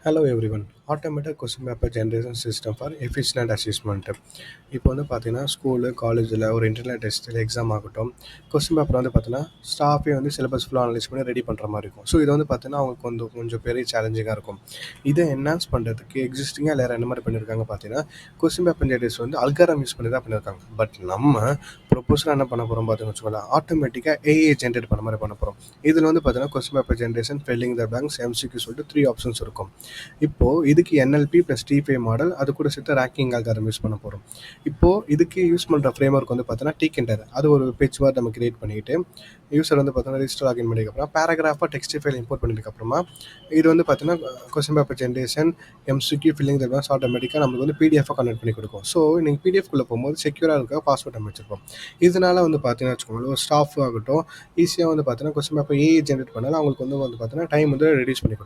Hello everyone. Automated question paper generation system for efficient assessment. இப்போ வந்து பார்த்தீங்கன்னா school காலேஜில் ஒரு இன்டர்னல் டெஸ்ட்டில் எக்ஸாம் ஆகட்டும், கொஸ்டின் பேப்பர் வந்து பார்த்தீங்கன்னா ஸ்டாஃபே வந்து சிலபஸ் ஃபுல்லாக அனலைஸ் பண்ணி ரெடி பண்ணுற மாதிரி இருக்கும். ஸோ இது வந்து பார்த்தீங்கன்னா அவங்களுக்கு கொஞ்சம் பெரிய சேலஞ்சிங்காக இருக்கும். இதை என்ஹான்ஸ் பண்ணுறதுக்கு எக்ஸிஸ்டிங்காக எல்லாரும் என்ன மாதிரி பண்ணியிருக்காங்க பார்த்தீங்கன்னா, கொஸ்டின் பேப்பர் ஜென்ரேஷன் வந்து அல்காரம் யூஸ் பண்ணி தான் பண்ணியிருக்காங்க. பட் நம்ம ப்ரொப்போஸலாக என்ன பண்ண போகிறோம் பார்த்தீங்கன்னு வச்சுக்கோங்களேன், ஆட்டோமேட்டிக்காக ஏஐ ஜென்ரேட் பண்ண மாதிரி பண்ண போகிறோம். இதில் வந்து பார்த்தீங்கன்னா question paper generation, filling the banks, MCQ சொல்லிட்டு 3 ஆப்ஷன்ஸ் இருக்கும். இப்போது இதுக்கு என்எல்பி ப்ளஸ் T5 மாடல், அது கூட சேர்த்து ரேங்கிங் அல்காரிதம் யூஸ் பண்ண போகிறோம். இப்போது இதுக்கு யூஸ் பண்ணுற ஃப்ரேம் ஒர்க் வந்து பார்த்தீங்கன்னா டீகெண்டர். அது ஒரு பேஜ் வேர்ட் நம்ம கிரியேட் பண்ணிவிட்டு யூஸர் வந்து பார்த்தீங்கன்னா ரிஜிஸ்டர் லாகின் பண்ணிக்கப்புறம் பேராகிராஃபாக டெக்ஸ்ட் ஃபைல் இம்போர்ட் பண்ணதுக்கப்புறமா இது வந்து பார்த்தீங்கன்னா question paper generation, MCQ, filling the blanks ஆட்டோமேட்டிக்காக நம்மளுக்கு வந்து பிடிஎஃபாக கன்வெர்ட் பண்ணி கொடுக்கும். ஸோ நீங்கள் பிடிஎஃப்குள்ளே போகும்போது செக்யூராக இருக்க பாஸ்வேர்ட் நம்ம வச்சிருப்போம். இதனால் வந்து பார்த்தீங்கன்னா வச்சுக்கோங்களேன், ஒரு ஸ்டாஃப் ஆகட்டும் ஈஸியாக வந்து பார்த்தீங்கன்னா கொஸ்டின் பேப்பர் ஏஐ ஜென்ரேட் பண்ணாலும் அவங்களுக்கு வந்து பார்த்தீங்கன்னா டைம் வந்து ரெடியூஸ் பண்ணி கொடுக்கும்.